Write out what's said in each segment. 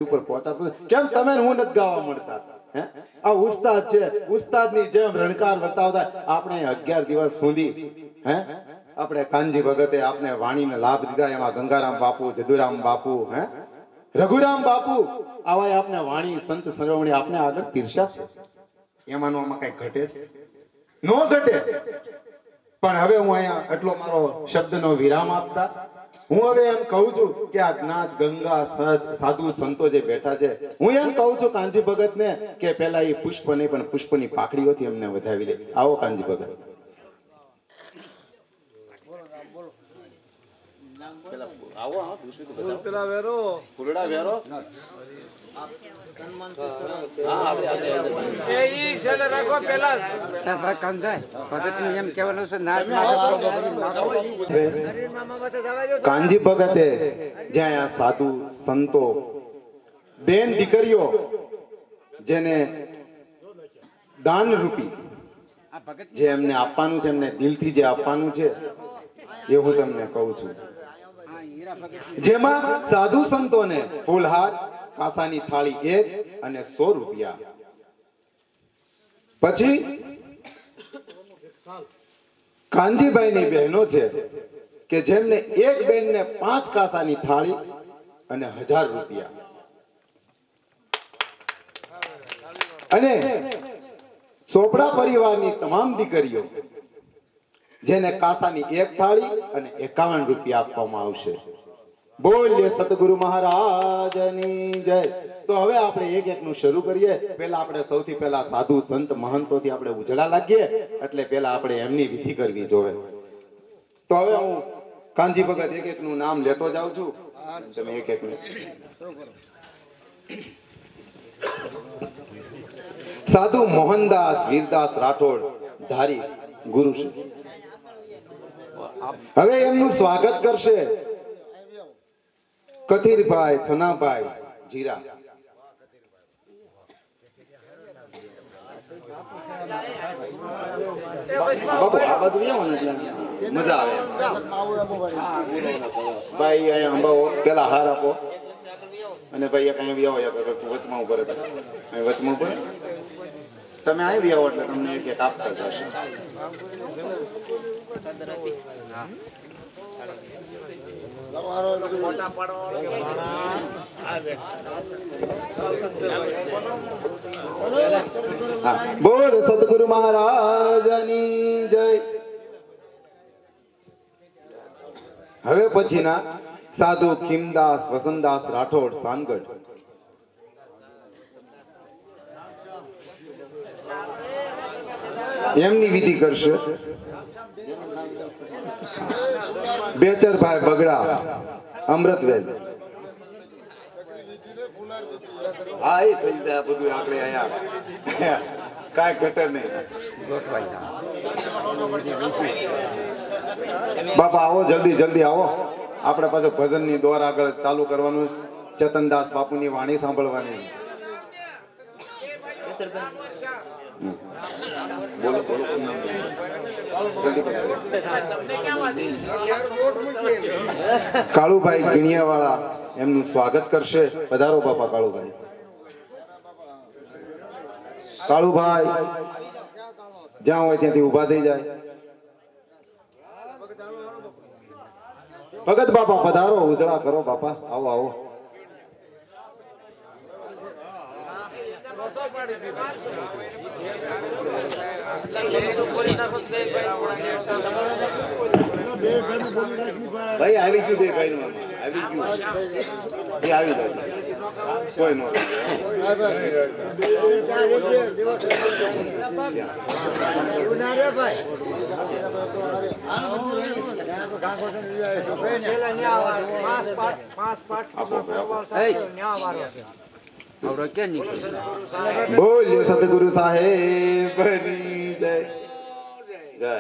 ઉપર પહોંચાતો કેમ તમે હું નથી ગાવા મળતા હે આ ઉસ્તાદ છે ઉસ્તાદની જેમ રણકાર વર્તાવતા આપણે 11 દિવસ સુધી હે આપણે કાનજી ભગતે આપને વાણીને લાભ દીધા એમાં ગંગારામ બાપુ જદુરામ બાપુ હે રઘુરામ બાપુ આવા આપને વાણી સંત સરવણી આપને આગળ પીરસા છે એમાંનો આમાં કઈ ઘટે છે નો ઘટે પણ હવે હું અહીંયા એટલો મારો શબ્દનો વિરામ આપતા હું હવે એમ કહું છું કે આ જ્ઞાત ગંગા સાધુ સંતો જે બેઠા છે હું એમ કહું છું કાનજી ભગત ને કે પેલા એ પુષ્પ નહીં પણ પુષ્પની પાકડીઓથી એમને વધાવી લે આવો કાનજી ભગત પેલા વેરો ફૂલડા વેરો કાનજી ભગતે જ્યાં સાધુ સંતો બેન દીકરીઓ જેને દાન રૂપી જે એમને આપવાનું છે એમને દિલથી જે આપવાનું છે એ હું તમને કહું છું જેમાં સાધુ સંતોને ફૂલહાર કાસાની થાળી 1 અને 100 રૂપિયા પછી કાનજીભાઈ ની બહેનો છે કે જેમને એક બેનને 5 કાસાની થાળી અને 1000 રૂપિયા અને સોપડા પરિવારની તમામ દીકરીઓ જેને કાસાની 1 થાળી અને 51 રૂપિયા આપવામાં આવશે બોલીએ સતગુરુ મહારાજની જય તો હવે આપણે એક નું શરૂ કરીએ પહેલા આપણે સૌથી પહેલા સાધુ સંત મહંતોથી આપણે ઉજળા લાગીએ એટલે પહેલા આપણે એમની વિધિ કરવી જોવે તો હવે હું કાનજી ભગત એક નું નામ લેતો જાઉં છું તમે એક નું સાધુ મોહનદાસ વીરદાસ રાઠોડ ધારી ગુરુ હવે એમનું સ્વાગત કરશે કથિરભાઈ છનાભાઈ જીરા બાપુ આ બધું મજા આવે ભાઈ અહીંયા અંબાવો પેલા હાર આપો અને ભાઈ એક અહીંયા વ્યાવો વચમાં ઉપર વચમાં ઉપર તમે આવી વ્યાવો એટલે તમને એક એક આપતા જશે બોલ સદગુરુ મહારાજની જય હવે પછીના સાધુ ખીમદાસ વસંતદાસ રાઠોડ સાનગઢ એમની વિધિ કરશે બેચરભાઈ બગડા અમૃતવેલ હા એ થઈ જાય બધું આપણે અહીંયા કાંઈ ઘટે નહીં બાપા આવો જલ્દી જલ્દી આવો આપણે પાછું ભજનની દોર આગળ ચાલુ કરવાનું ચેતનદાસ બાપુની વાણી સાંભળવાની બોલો બોલો કાળુભાઈ ગિણિયાવાળા એમનું સ્વાગત કરશે પધારો બાપા કાળુભાઈ કાળુભાઈ જ્યાં હોય ત્યાંથી ઉભા થઈ જાય ભગત બાપા પધારો ઉજળા કરો બાપા આવો આવો ભાઈ આવી ગયું બે ભાઈ નું આવી ગયું એ આવી જશે કોઈ નો બોલ્યો સદગુરુ સાહેબ જય જય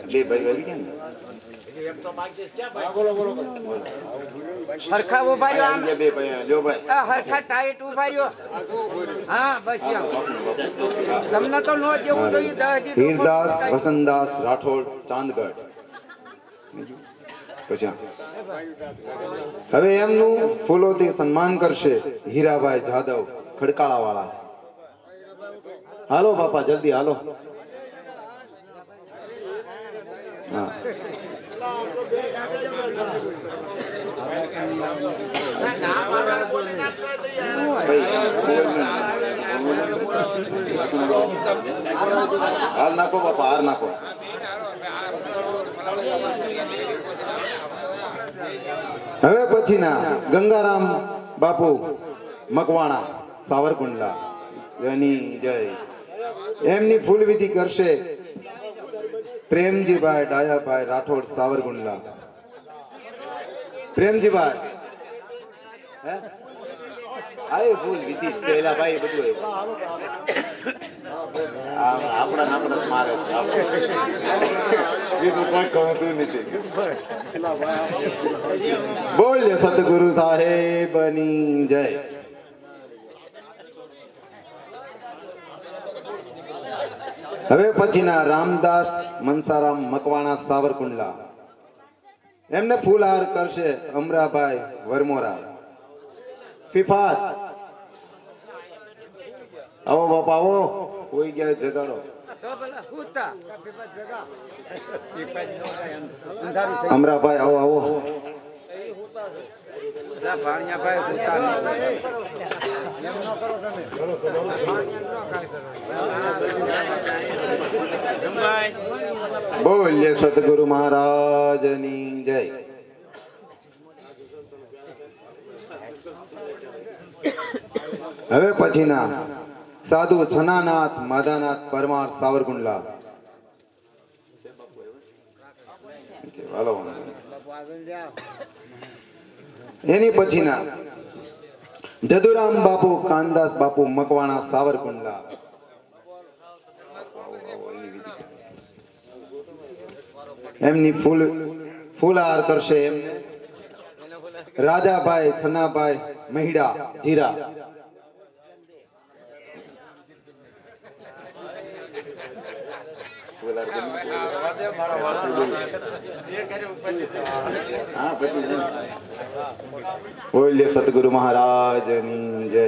બે ભાઈ હરખા ઉભા રહ્યો આમ બે ભાઈ લ્યો ભાઈ હરખા ટાઈટ ઉભા રહ્યો હા બસ એમ તમને તો નો જેવું જોઈએ હીરદાસ વસંતદાસ રાઠોડ ચાંદગઢ પછી હવે એમનું ફૂલોથી સન્માન કરશે હીરાભાઈ જાદવ ખડકાળા વાળા. હાલો બાપા જલ્દી હાલો. હા હાલ નાખો બાપા હાર નાખો. હવે પછીના ગંગારામ બાપુ મકવાણા સાવરકુંડલા એની જય. એમની ફૂલ વિધિ કરશે પ્રેમજીભાઈ ડાયાભાઈ રાઠોડ સાવરકુંડલા. પ્રેમજીભાઈ આ ફૂલ વિધિ શૈલાભાઈ બધું આપણા મારે બીજું કોઈ કહતું નથી. બોલે સતગુરુ સાહેબની જય. હવે પછીના રામદાસ મનસારામ મકવાણા સાવરકુંડલા. એમને ફૂલહાર કરશે અમરાભાઈ વરમોરા. ફિફાત આવો બાપા આવો. કોઈ ગયા જગાડો. અમરાભાઈ આવો આવો. બોલ્ય સતગુરુ મહારાજની જય. હવે પછીના સાધુ છનાનાથ માધાનાથ પરમાર સાવરકુંડલા. એની પછીના જદુરામ બાપુ કાનદાસ બાપુ મકવાણા સાવરકુંડલા. એમની ફૂલહાર કરશે એમને રાજાભાઈ છનાભાઈ મહિડા જીરા. બોલ્ય સતગુરુ મહારાજની જય.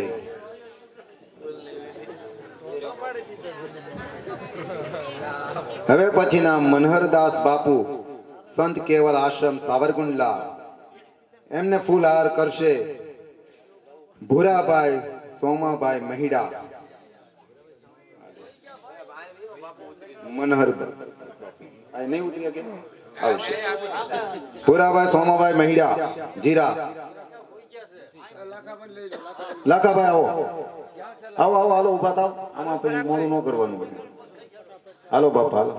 હવે પછીના મનહરદાસ બાપુ સંત કેવલ આશ્રમ સાવરકુંડલા. એમને ફૂલહાર કરશે ભૂરાભાઈ સોમાભાઈ મહિડા. મનહર નહીં ઉતરી કે આવશે. ભૂરાભાઈ સોમાભાઈ મહિડા જીરા. લાખાભાઈ આવો આવો આવો હાલો ઉભા થાવ. આમાં પછી મોડું ન કરવાનું. હાલો બાપા હાલો.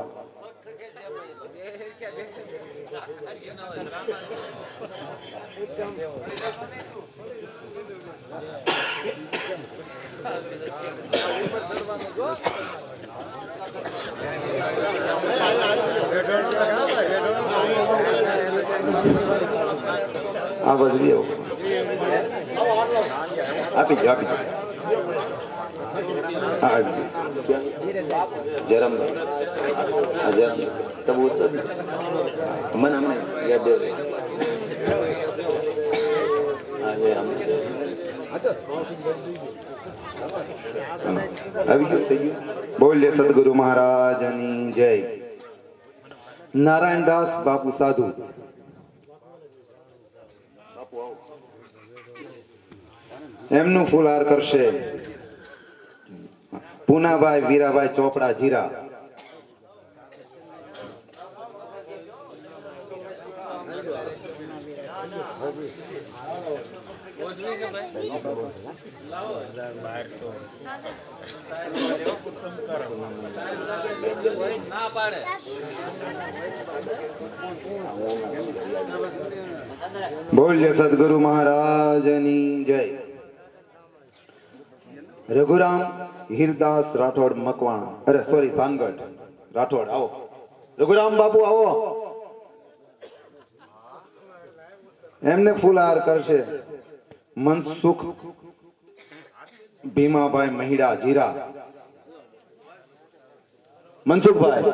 આ બાજુ બી આવો. આપી દો આપી દો. જરમ જરમ તબ ઉસ્તદ મને અમને યાદ દે. આવી ગયું થઈ ગયું. બોલ્ય સદગુરુ મહારાજની જય. નારાયણદાસ બાપુ સાધુ. એમનું ફૂલહાર કરશે પૂનાભાઈ વીરાભાઈ ચોપડા જીરા. બોલ્ય સદગુરુ મહારાજની જય. રઘુરામ હીરદાસ રાઠોડ મકવાણા. અરે સોરી સાનગઢ રાઠોડ. આવો રઘુરામ બાપુ આવો. એમને ફૂલહાર કરશે મનસુખ ભીમાભાઈ મહિડા જીરા. મનસુખભાઈ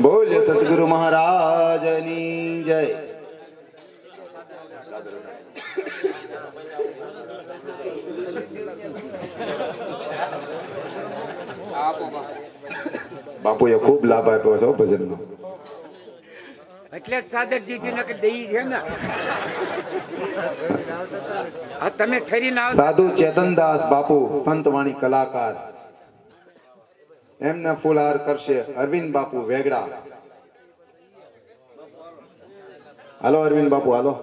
બોલ્યો સદગુરુ મહારાજની જય. બાપુએ ખૂબ લાભ આપ્યો છે ભજનનો. એટલે જ સાદર દીધી ને કે દઈ છે ને. આ તમે ઠરીને આવો. સાધુ ચેતનદાસ બાપુ સંતવાણી કલાકાર, એમના ફૂલહાર કરશે અરવિંદ બાપુ વેગડા. હાલો અરવિંદ બાપુ હાલો.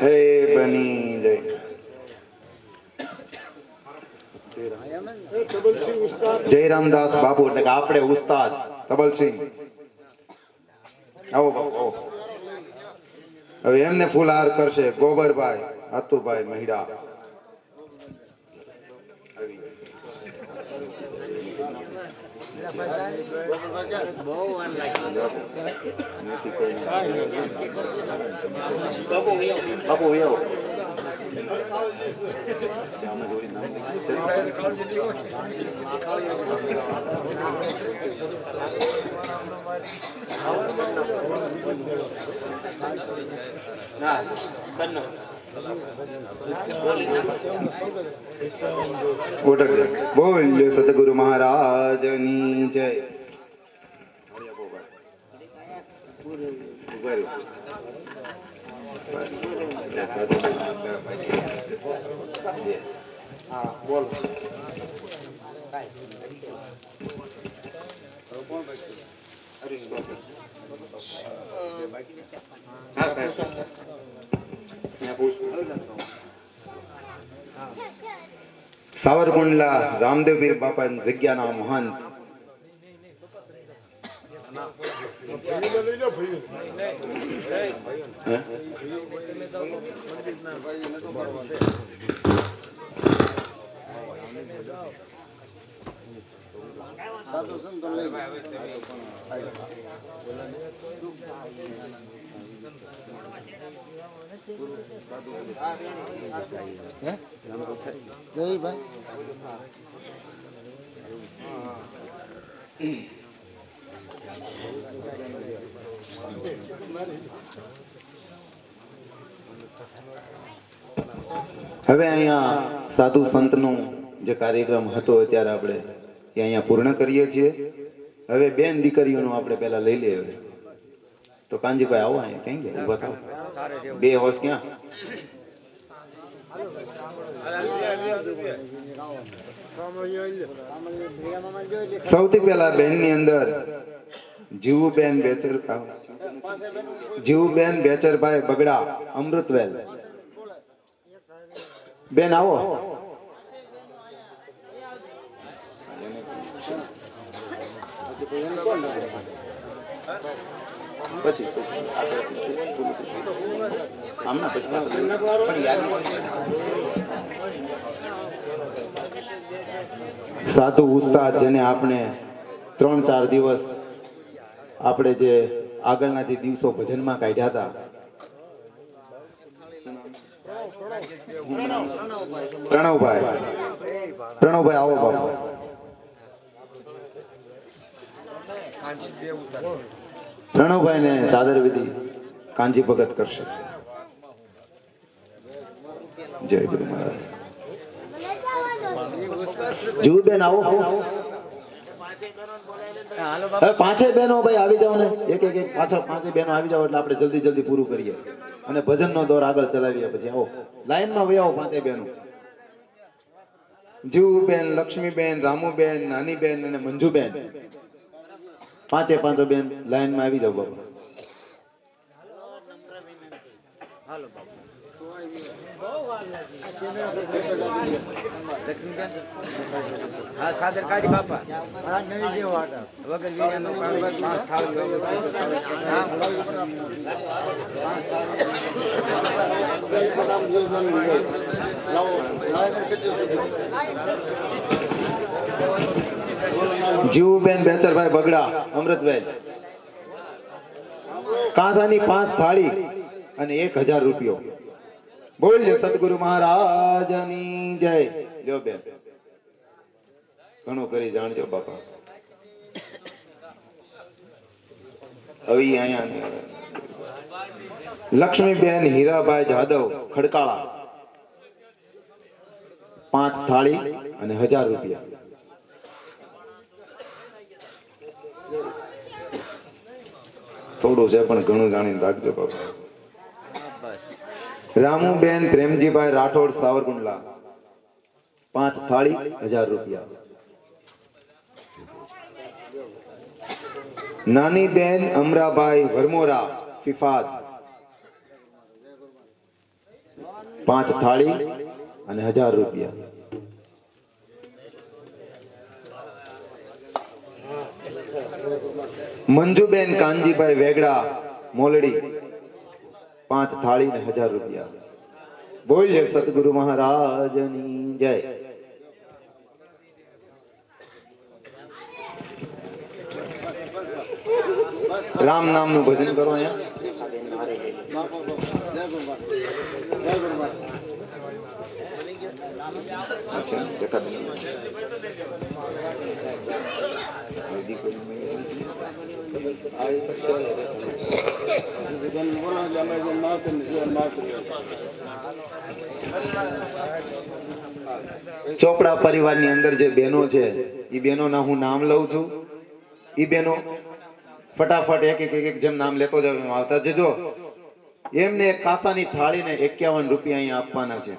હે બની જય. જયરામદાસ બાપુ એટલે કે આપણે ઉસ્તાદ તબલસિંહ. આવો બાપુ આવો. હવે એમને ફૂલહાર કરશે ગોબરભાઈ હતુભાઈ મહિડા. બાપુ આવો. બોલ્યો સદગુરુ મહારાજની જય. બોલો. સાવરકુંડલા રામદેવ પીર બાપાની જગ્યાના મહંત હવે અહીંયા સાધુ સંતનું જે કાર્યક્રમ હતો અત્યારે આપણે એ અહીંયા પૂર્ણ કરીએ છીએ. હવે બેન દીકરીઓનું આપણે પહેલા લઈ લઈએ. તો કાનજીભાઈ આવો અહીંયા ક્યાં ગયા ઉભા થાવ. બે હોશ ક્યાં? સૌથી પહેલા બેનની અંદર જીવુબેન બેચરભાઈ બગડા અમૃતવેલ. બેન આવો. પછી સાધુ ઉસ્તાદ જેને આપણે 3-4 દિવસ આપણે જે આગળના જે દિવસો ભજનમાં કાઢ્યા હતા, પ્રણવભાઈ આવો બાપુ. પ્રણવભાઈ ને ચાદર વિધિ કાંજી ભગત કરશે. જય ગુરુ મહારાજ. જુબેન આવો. હવે 5 બહેનો ભાઈ આવી જાઓ ને, એક પાછળ 5 બહેનો આવી જાઓ એટલે આપણે જલ્દી જલ્દી પૂરું કરીએ અને ભજનનો દોર આગળ ચલાવીએ. પછી આવો લાઈનમાં વહી આવો 5 બહેનો. જીવુબેન, લક્ષ્મીબેન, રામુબેન, નાનીબેન અને મંજુબેન, 5 બેન લાઈનમાં આવી જાઓ બાબા. હાલો બાપુ. લક્ષ્મીબેન? હા સાદર કાઢી બાપા. વગર વીર્યાનો પાંચ થાળી હોય. હા. જીવુબેન બેચરભાઈ બગડા અમૃતભાઈ કાંસાની 5 થાળી અને 1000 રૂપિયો. બોલ્યો સદગુરુ મહારાજની જય. લ્યો બેન ઘણું કરી જાણજો બાપા. હવે અહીંયા લક્ષ્મીબેન હીરાભાઈ જાદવ ખડકાળા 5 થાળી અને 1000 રૂપિયા. થોડું છે પણ ઘણું જાણીને રાખજો બાપા. રામુબેન પ્રેમજીભાઈ રાઠોડ સાવરકુંડલા 5 થાળી 1000 રૂપિયા. નાની બેન અમરાભાઈ વરમોરા ફિફાદ 5 થાળી અને 1000 રૂપિયા. મંજુબેન કાનજીભાઈ વેગડા મોલડી 5 થાળી ને 1000 રૂપિયા. બોલ્ય સતગુરુ મહારાજની જય. રામ નામનું ભજન કરો અહીંયા. અચ્છા ચોપડા પરિવારની અંદર જે બહેનો છે એ બહેનોના હું નામ લઉં છું. એ બહેનો ફટાફટ એક જેમ નામ લેતો જાવ એમ આવતા જજો. એમને કાસાની થાળી ને 51 રૂપિયા અહીંયા આપવાના છે.